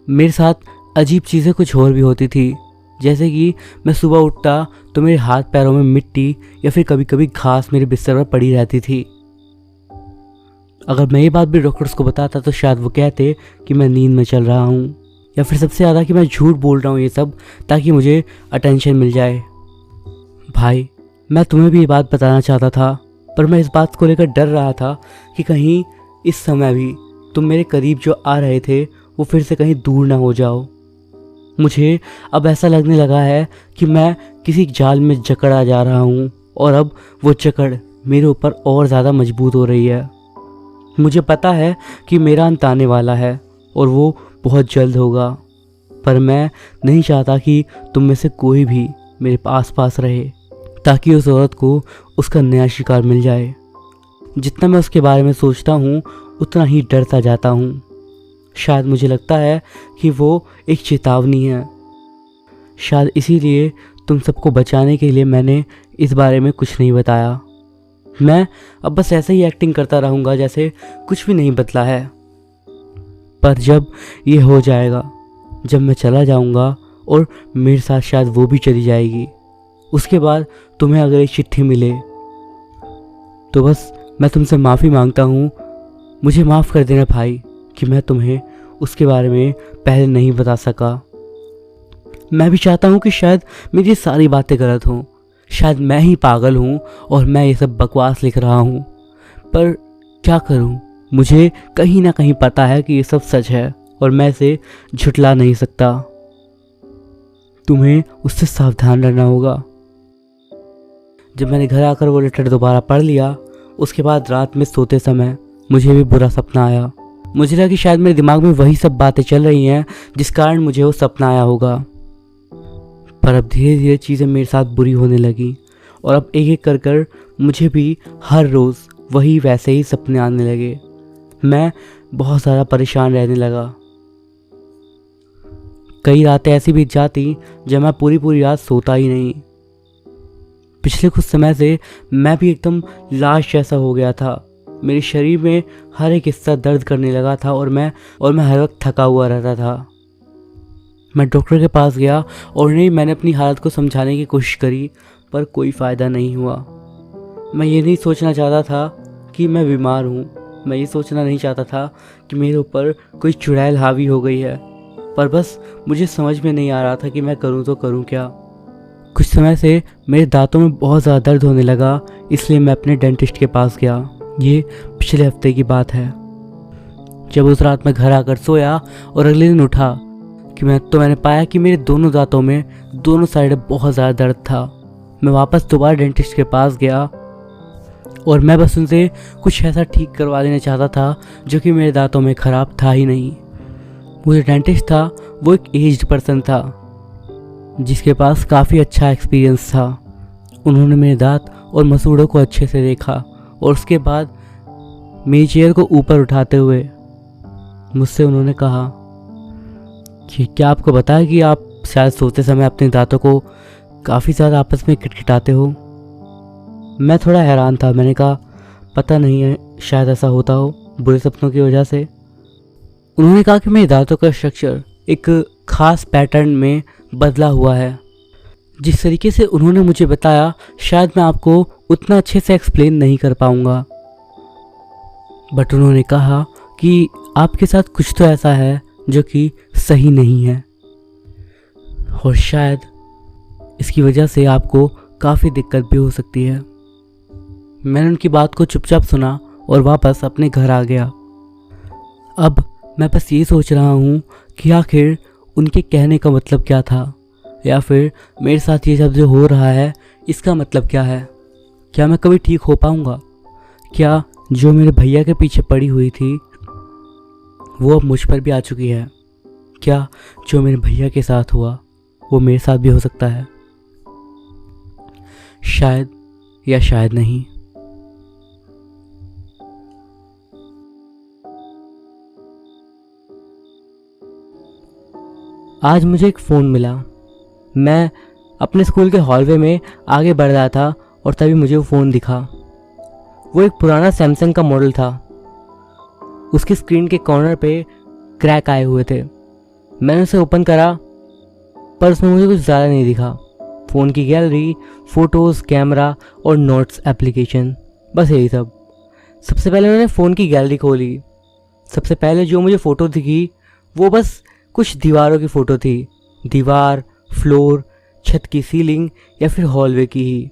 मेरे साथ अजीब चीज़ें कुछ और भी होती थी, जैसे कि मैं सुबह उठता तो मेरे हाथ पैरों में मिट्टी या फिर कभी कभी घास मेरे बिस्तर पर पड़ी रहती थी। अगर मैं ये बात भी डॉक्टर्स को बताता तो शायद वो कहते कि मैं नींद में चल रहा हूँ, या फिर सबसे ज़्यादा कि मैं झूठ बोल रहा हूँ ये सब ताकि मुझे अटेंशन मिल जाए। भाई, मैं तुम्हें भी ये बात बताना चाहता था, पर मैं इस बात को लेकर डर रहा था कि कहीं इस समय भी तुम मेरे करीब जो आ रहे थे वो फिर से कहीं दूर ना हो जाओ। मुझे अब ऐसा लगने लगा है कि मैं किसी जाल में जकड़ा जा रहा हूँ और अब वो जकड़ मेरे ऊपर और ज़्यादा मजबूत हो रही है। मुझे पता है कि मेरा अंत आने वाला है और वो बहुत जल्द होगा, पर मैं नहीं चाहता कि तुम में से कोई भी मेरे पास रहे, ताकि उस औरत को उसका नया शिकार मिल जाए। जितना मैं उसके बारे में सोचता हूँ उतना ही डरता जाता हूँ। शायद मुझे लगता है कि वो एक चेतावनी है। शायद इसीलिए तुम सबको बचाने के लिए मैंने इस बारे में कुछ नहीं बताया। मैं अब बस ऐसे ही एक्टिंग करता रहूँगा जैसे कुछ भी नहीं बदला है। पर जब ये हो जाएगा, जब मैं चला जाऊँगा और मेरे साथ शायद वो भी चली जाएगी, उसके बाद तुम्हें अगर एक चिट्ठी मिले तो बस मैं तुमसे माफ़ी मांगता हूँ। मुझे माफ़ कर देना भाई कि मैं तुम्हें उसके बारे में पहले नहीं बता सका। मैं भी चाहता हूँ कि शायद मेरी सारी बातें गलत हों, शायद मैं ही पागल हूँ और मैं ये सब बकवास लिख रहा हूँ, पर क्या करूँ, मुझे कहीं ना कहीं पता है कि ये सब सच है और मैं इसे झुठला नहीं सकता। तुम्हें उससे सावधान रहना होगा। जब मैंने घर आकर वो लेटर दोबारा पढ़ लिया, उसके बाद रात में सोते समय मुझे भी बुरा सपना आया। मुझे लगा कि शायद मेरे दिमाग में वही सब बातें चल रही हैं जिस कारण मुझे वो सपना आया होगा। पर अब धीरे धीरे चीज़ें मेरे साथ बुरी होने लगी और अब एक एक कर कर मुझे भी हर रोज़ वही वैसे ही सपने आने लगे। मैं बहुत ज़्यादा परेशान रहने लगा। कई रातें ऐसी बीत जाती जब मैं पूरी पूरी रात सोता ही नहीं। पिछले कुछ समय से मैं भी एकदम लाश जैसा हो गया था। मेरे शरीर में हर एक हिस्सा दर्द करने लगा था और मैं हर वक्त थका हुआ रहता था। मैं डॉक्टर के पास गया और मैंने अपनी हालत को समझाने की कोशिश करी, पर कोई फ़ायदा नहीं हुआ। मैं ये नहीं सोचना चाहता था कि मैं बीमार हूँ। मैं ये सोचना नहीं चाहता था कि मेरे ऊपर कोई चुड़ैल हावी हो गई है, पर बस मुझे समझ में नहीं आ रहा था कि मैं करूँ तो करूँ क्या। कुछ समय से मेरे दांतों में बहुत ज़्यादा दर्द होने लगा, इसलिए मैं अपने डेंटिस्ट के पास गया। ये पिछले हफ्ते की बात है। जब उस रात मैं घर आकर सोया और अगले दिन उठा कि मैंने पाया कि मेरे दोनों दांतों में दोनों साइड बहुत ज़्यादा दर्द था। मैं वापस दोबारा डेंटिस्ट के पास गया और मैं बस उनसे कुछ ऐसा ठीक करवा देना चाहता था जो कि मेरे दांतों में ख़राब था ही नहीं। वो जो डेंटिस्ट था वो एक एज्ड पर्सन था जिसके पास काफ़ी अच्छा एक्सपीरियंस था। उन्होंने मेरे दांत और मसूड़ों को अच्छे से देखा और उसके बाद मेरी चेयर को ऊपर उठाते हुए मुझसे उन्होंने कहा कि क्या आपको पता है कि आप शायद सोते समय अपने दांतों को काफ़ी ज़्यादा आपस में खटखटाते हो। मैं थोड़ा हैरान था। मैंने कहा पता नहीं है, शायद ऐसा होता हो बुरे सपनों की वजह से। उन्होंने कहा कि मेरे दांतों का स्ट्रक्चर एक ख़ास पैटर्न में बदला हुआ है। जिस तरीके से उन्होंने मुझे बताया शायद मैं आपको उतना अच्छे से एक्सप्लेन नहीं कर पाऊँगा, बट उन्होंने कहा कि आपके साथ कुछ तो ऐसा है जो कि सही नहीं है और शायद इसकी वजह से आपको काफ़ी दिक्कत भी हो सकती है। मैंने उनकी बात को चुपचाप सुना और वापस अपने घर आ गया। अब मैं बस ये सोच रहा हूँ कि आखिर उनके कहने का मतलब क्या था, या फिर मेरे साथ ये सब जो हो रहा है इसका मतलब क्या है। क्या मैं कभी ठीक हो पाऊँगा? क्या जो मेरे भैया के पीछे पड़ी हुई थी वो अब मुझ पर भी आ चुकी है? क्या जो मेरे भैया के साथ हुआ वो मेरे साथ भी हो सकता है? शायद या शायद नहीं। आज मुझे एक फ़ोन मिला। मैं अपने स्कूल के हॉलवे में आगे बढ़ रहा था और तभी मुझे वो फ़ोन दिखा। वो एक पुराना सैमसंग का मॉडल था। उसकी स्क्रीन के कॉर्नर पे क्रैक आए हुए थे। मैंने उसे ओपन करा पर उसमें मुझे कुछ ज़्यादा नहीं दिखा। फ़ोन की गैलरी, फ़ोटोज़, कैमरा और नोट्स एप्लीकेशन, बस यही सब। सबसे पहले मैंने फ़ोन की गैलरी खोली। सबसे पहले जो मुझे फ़ोटो दिखी वो बस कुछ दीवारों की फ़ोटो थी। दीवार, फ्लोर, छत की सीलिंग या फिर हॉलवे की ही।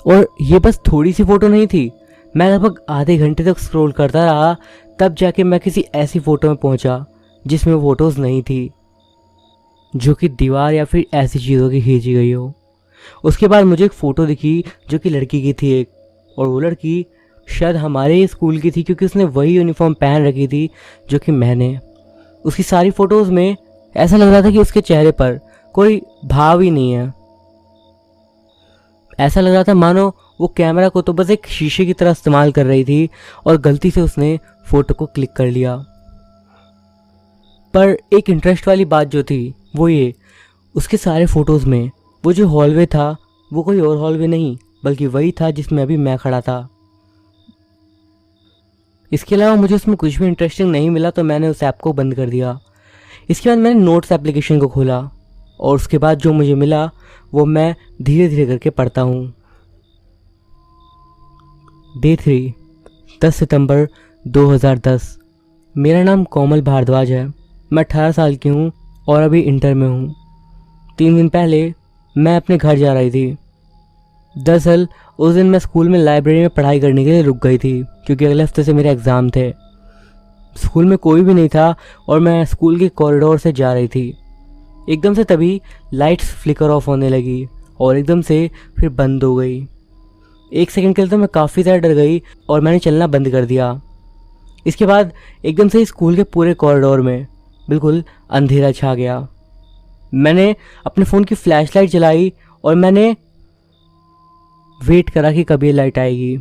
और ये बस थोड़ी सी फ़ोटो नहीं थी। मैं लगभग आधे घंटे तक स्क्रॉल करता रहा, तब जाके मैं किसी ऐसी फ़ोटो में पहुंचा जिसमें फ़ोटोज़ नहीं थी, जो कि दीवार या फिर ऐसी चीज़ों की खींची गई हो। उसके बाद मुझे एक फ़ोटो दिखी जो कि लड़की की थी एक, और वो लड़की शायद हमारे ही स्कूल की थी क्योंकि उसने वही यूनिफॉर्म पहन रखी थी जो कि मैंने। उसकी सारी फ़ोटोज़ में ऐसा लग रहा था कि उसके चेहरे पर कोई भाव ही नहीं है। ऐसा लग रहा था मानो वो कैमरा को तो बस एक शीशे की तरह इस्तेमाल कर रही थी और गलती से उसने फ़ोटो को क्लिक कर लिया। पर एक इंटरेस्ट वाली बात जो थी वो ये, उसके सारे फ़ोटोज़ में वो जो हॉलवे था वो कोई और हॉलवे नहीं बल्कि वही था जिसमें अभी मैं खड़ा था। इसके अलावा मुझे उसमें कुछ भी इंटरेस्टिंग नहीं मिला तो मैंने उस ऐप को बंद कर दिया। इसके बाद मैंने नोट्स एप्लीकेशन को खोला और उसके बाद जो मुझे मिला वो मैं धीरे धीरे करके पढ़ता हूँ। डे 3, 10 सितंबर 2010। मेरा नाम कोमल भारद्वाज है। मैं 18 साल की हूँ और अभी इंटर में हूँ। 3 दिन पहले मैं अपने घर जा रही थी। दरअसल उस दिन मैं स्कूल में लाइब्रेरी में पढ़ाई करने के लिए रुक गई थी क्योंकि अगले हफ्ते से मेरे एग्ज़ाम थे। स्कूल में कोई भी नहीं था और मैं स्कूल के कॉरिडोर से जा रही थी। एकदम से तभी लाइट्स फ्लिकर ऑफ होने लगी और एकदम से फिर बंद हो गई। 1 सेकंड के लिए तो मैं काफ़ी ज़्यादा डर गई और मैंने चलना बंद कर दिया। इसके बाद एकदम से स्कूल के पूरे कॉरिडोर में बिल्कुल अंधेरा छा गया। मैंने अपने फ़ोन की फ्लैशलाइट जलाई और मैंने वेट करा कि कब ये लाइट आएगी।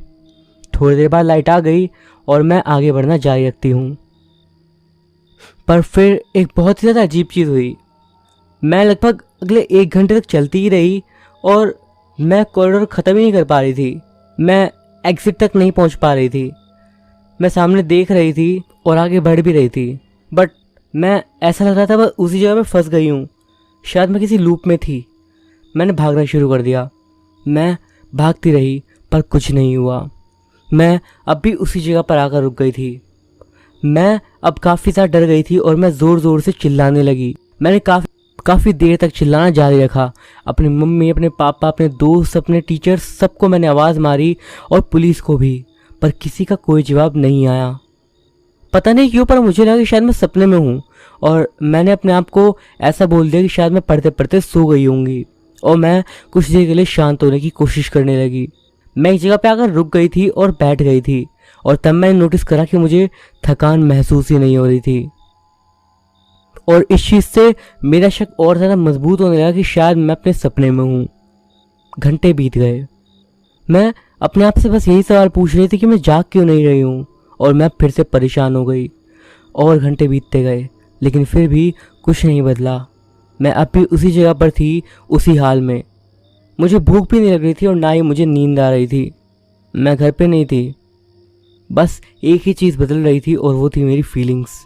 थोड़ी देर बाद लाइट आ गई और मैं आगे बढ़ना जारी रखती हूँ। पर फिर एक बहुत ही ज़्यादा अजीब चीज़ हुई। मैं लगभग अगले 1 घंटे तक चलती ही रही और मैं कॉरिडोर ख़त्म ही नहीं कर पा रही थी। मैं एग्ज़िट तक नहीं पहुँच पा रही थी। मैं सामने देख रही थी और आगे बढ़ भी रही थी, बट मैं ऐसा लग रहा था बस उसी जगह पे फंस गई हूँ। शायद मैं किसी लूप में थी। मैंने भागना शुरू कर दिया। मैं भागती रही पर कुछ नहीं हुआ। मैं अब भी उसी जगह पर आकर रुक गई थी। मैं अब काफ़ी ज़्यादा डर गई थी और मैं ज़ोर ज़ोर से चिल्लाने लगी। मैंने काफ़ी देर तक चिल्लाना जारी रखा। अपनी मम्मी, अपने पापा, अपने दोस्त, अपने टीचर्स, सबको मैंने आवाज़ मारी और पुलिस को भी, पर किसी का कोई जवाब नहीं आया। पता नहीं क्यों पर मुझे लगा कि शायद मैं सपने में हूँ और मैंने अपने आप को ऐसा बोल दिया कि शायद मैं पढ़ते पढ़ते सो गई होंगी और मैं कुछ देर के लिए शांत होने की कोशिश करने लगी। मैं एक जगह पे आकर रुक गई थी और बैठ गई थी और तब मैंने नोटिस करा कि मुझे थकान महसूस ही नहीं हो रही थी। और इस चीज़ से मेरा शक और ज़्यादा मजबूत होने लगा कि शायद मैं अपने सपने में हूँ। घंटे बीत गए। मैं अपने आप से बस यही सवाल पूछ रही थी कि मैं जाग क्यों नहीं रही हूँ, और मैं फिर से परेशान हो गई। और घंटे बीतते गए लेकिन फिर भी कुछ नहीं बदला। मैं अब भी उसी जगह पर थी, उसी हाल में। मुझे भूख भी नहीं लग रही थी और ना ही मुझे नींद आ रही थी। मैं घर पे नहीं थी। बस एक ही चीज़ बदल रही थी और वो थी मेरी फीलिंग्स।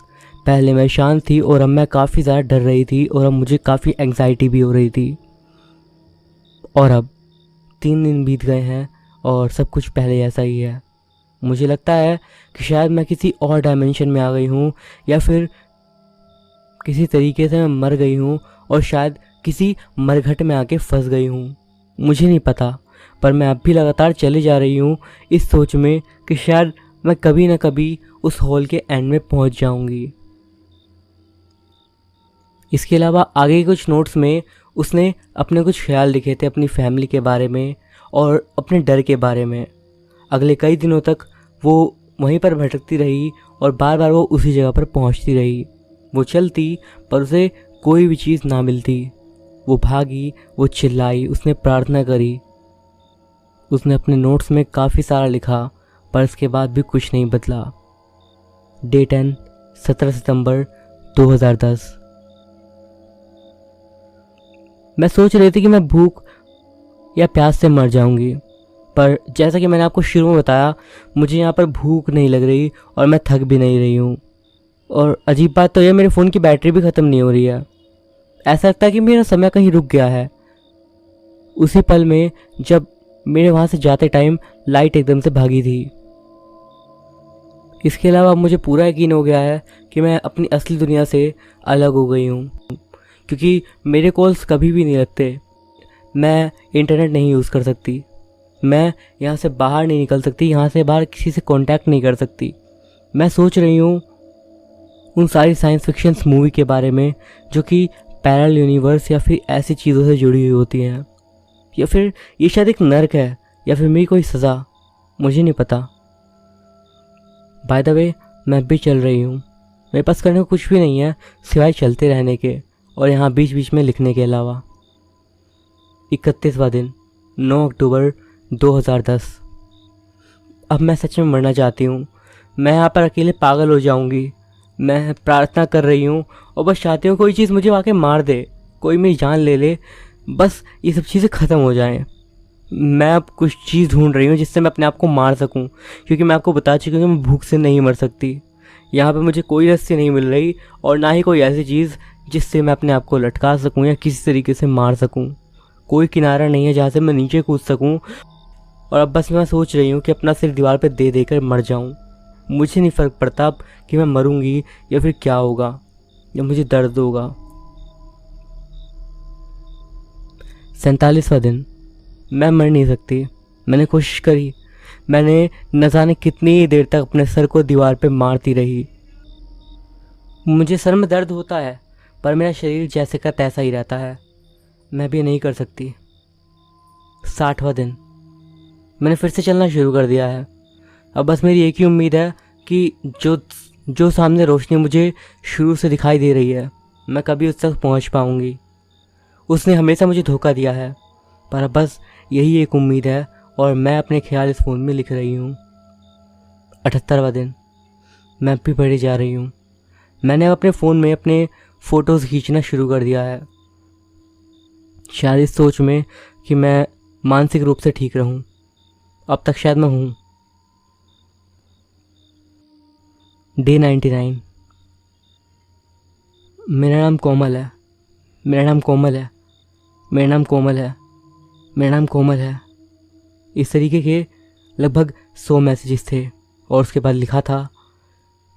पहले मैं शांत थी और अब मैं काफ़ी ज़्यादा डर रही थी और अब मुझे काफ़ी एंग्जाइटी भी हो रही थी। और अब 3 दिन बीत गए हैं और सब कुछ पहले ऐसा ही है। मुझे लगता है कि शायद मैं किसी और डायमेंशन में आ गई हूँ या फिर किसी तरीके से मैं मर गई हूँ और शायद किसी मरघट में आके फंस गई हूँ। मुझे नहीं पता, पर मैं अब भी लगातार चले जा रही हूँ इस सोच में कि शायद मैं कभी ना कभी उस हॉल के एंड में पहुँच जाऊँगी। इसके अलावा आगे के कुछ नोट्स में उसने अपने कुछ ख्याल लिखे थे अपनी फैमिली के बारे में और अपने डर के बारे में। अगले कई दिनों तक वो वहीं पर भटकती रही और बार बार वो उसी जगह पर पहुंचती रही। वो चलती पर उसे कोई भी चीज़ ना मिलती। वो भागी, वो चिल्लाई, उसने प्रार्थना करी, उसने अपने नोट्स में काफ़ी सारा लिखा, पर इसके बाद भी कुछ नहीं बदला। डे 10, 17 सितंबर 2010। मैं सोच रही थी कि मैं भूख या प्यास से मर जाऊंगी, पर जैसा कि मैंने आपको शुरू में बताया, मुझे यहाँ पर भूख नहीं लग रही और मैं थक भी नहीं रही हूँ। और अजीब बात तो यह, मेरे फ़ोन की बैटरी भी ख़त्म नहीं हो रही है। ऐसा लगता है कि मेरा समय कहीं रुक गया है। उसी पल में जब मेरे वहाँ से जाते टाइम लाइट एकदम से भागी थी। इसके अलावा अब मुझे पूरा यकीन हो गया है कि मैं अपनी असली दुनिया से अलग हो गई हूँ, क्योंकि मेरे कॉल्स कभी भी नहीं लगते। मैं इंटरनेट नहीं यूज़ कर सकती, मैं यहाँ से बाहर नहीं निकल सकती, यहाँ से बाहर किसी से कांटेक्ट नहीं कर सकती। मैं सोच रही हूँ उन सारी साइंस फिक्शन मूवी के बारे में जो कि पैरेलल यूनिवर्स या फिर ऐसी चीज़ों से जुड़ी हुई होती हैं, या फिर ये शायद एक नर्क है या फिर मेरी कोई सज़ा, मुझे नहीं पता। बाय द वे, मैं भी चल रही हूँ। मेरे पास करने को कुछ भी नहीं है सिवाय चलते रहने के और यहाँ बीच बीच में लिखने के अलावा। 31वां दिन, 9 अक्टूबर 2010। अब मैं सच में मरना चाहती हूँ। मैं यहाँ पर अकेले पागल हो जाऊँगी। मैं प्रार्थना कर रही हूँ और बस चाहती हूँ कोई चीज़ मुझे आके मार दे, कोई मेरी जान ले ले, बस ये सब चीज़ें ख़त्म हो जाएं। मैं अब कुछ चीज़ ढूंढ रही हूँ जिससे मैं अपने आप को मार सकूँ, क्योंकि मैं आपको बता चुकी हूँ कि मैं भूख से नहीं मर सकती। यहाँ पे मुझे कोई रस्सी नहीं मिल रही और ना ही कोई ऐसी चीज़ जिससे मैं अपने आप को लटका सकूँ या किसी तरीके से मार सकूँ। कोई किनारा नहीं है जहाँ से मैं नीचे कूद सकूँ। और अब बस मैं सोच रही हूँ कि अपना सिर दीवार पे दे देकर मर जाऊँ। मुझे नहीं फ़र्क पड़ता अब कि मैं मरूँगी या फिर क्या होगा या मुझे दर्द होगा। 47वां दिन। मैं मर नहीं सकती। मैंने कोशिश करी, मैंने न जाने कितनी देर तक अपने सर को दीवार पे मारती रही। मुझे सर में दर्द होता है पर मेरा शरीर जैसे का तैसा ही रहता है। मैं भी नहीं कर सकती। 60वां दिन। मैंने फिर से चलना शुरू कर दिया है। अब बस मेरी एक ही उम्मीद है कि जो सामने रोशनी मुझे शुरू से दिखाई दे रही है, मैं कभी उस तक पहुंच पाऊंगी। उसने हमेशा मुझे धोखा दिया है, पर अब बस यही एक उम्मीद है और मैं अपने ख्याल इस फ़ोन में लिख रही हूँ। 78वां दिन। मैं भी बढ़ी जा रही हूँ। मैंने अब अपने फ़ोन में अपने फ़ोटोज़ खींचना शुरू कर दिया है, शायद इस सोच में कि मैं मानसिक रूप से ठीक रहूँ। अब तक शायद मैं हूँ। डे 99। मेरा नाम कोमल है, मेरा नाम कोमल है, मेरा नाम कोमल है, मेरा नाम कोमल है। इस तरीके के लगभग 100 मैसेजेस थे और उसके बाद लिखा था,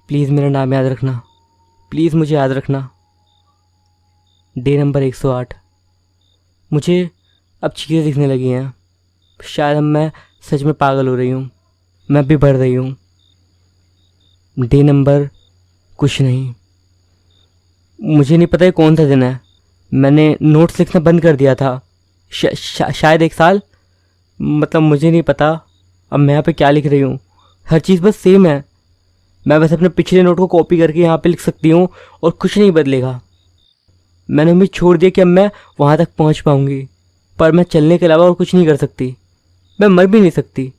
प्लीज़ मेरा नाम याद रखना, प्लीज़ मुझे याद रखना। Day number 108। मुझे अब चीज़ें दिखने लगी हैं। शायद अब मैं सच में पागल हो रही हूँ। मैं भी बढ़ रही हूँ। डे नंबर कुछ नहीं। मुझे नहीं पता ये कौन सा दिन है। मैंने नोट्स लिखना बंद कर दिया था। शायद 1 साल, मतलब मुझे नहीं पता अब मैं यहाँ पे क्या लिख रही हूँ। हर चीज़ बस सेम है। मैं बस अपने पिछले नोट को कॉपी करके यहाँ पे लिख सकती हूँ और कुछ नहीं बदलेगा। मैंने उम्मीद छोड़ दी कि अब मैं वहाँ तक पहुँच पाऊँगी, पर मैं चलने के अलावा और कुछ नहीं कर सकती। मैं मर भी नहीं सकती।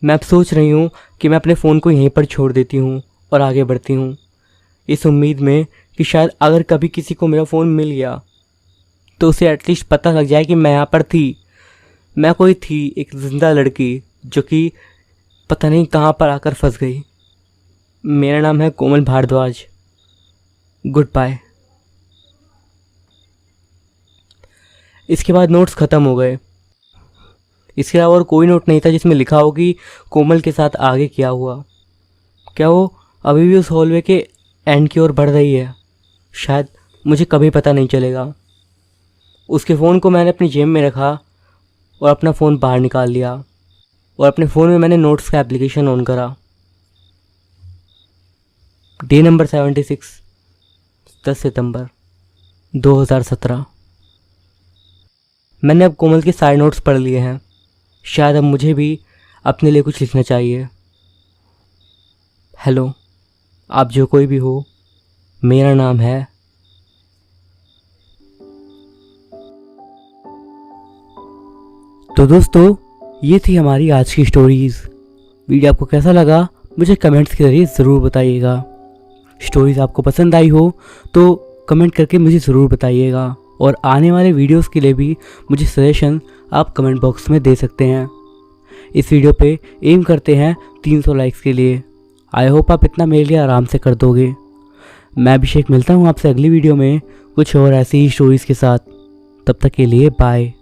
मैं अब सोच रही हूँ कि मैं अपने फ़ोन को यहीं पर छोड़ देती हूँ और आगे बढ़ती हूँ, इस उम्मीद में कि शायद अगर कभी किसी को मेरा फ़ोन मिल गया तो उसे एटलीस्ट पता लग जाए कि मैं यहाँ पर थी। मैं कोई थी, एक जिंदा लड़की जो कि पता नहीं कहाँ पर आकर फंस गई। मेरा नाम है कोमल भारद्वाज। Good bye. इसके बाद नोट्स ख़त्म हो गए। इसके अलावा और कोई नोट नहीं था जिसमें लिखा हो कि कोमल के साथ आगे क्या हुआ। क्या वो अभी भी उस हॉलवे के एंड की ओर बढ़ रही है? शायद, मुझे कभी पता नहीं चलेगा। उसके फ़ोन को मैंने अपनी जेब में रखा और अपना फ़ोन बाहर निकाल लिया और अपने फ़ोन में मैंने नोट्स का एप्लीकेशन ऑन करा। डे नंबर 76, 10 सितंबर 2017। मैंने अब कोमल के सारे नोट्स पढ़ लिए हैं। शायद अब मुझे भी अपने लिए कुछ लिखना चाहिए। हेलो, आप जो कोई भी हो, मेरा नाम है। तो दोस्तों, ये थी हमारी आज की स्टोरीज़। वीडियो आपको कैसा लगा मुझे कमेंट्स के ज़रिए ज़रूर बताइएगा। स्टोरीज़ आपको पसंद आई हो तो कमेंट करके मुझे ज़रूर बताइएगा, और आने वाले वीडियोस के लिए भी मुझे सजेशन आप कमेंट बॉक्स में दे सकते हैं। इस वीडियो पे एम करते हैं 300 लाइक्स के लिए। आई होप आप इतना मेरे लिए आराम से कर दोगे। मैं अभिषेक मिलता हूँ आपसे अगली वीडियो में कुछ और ऐसी ही स्टोरीज़ के साथ। तब तक के लिए बाय।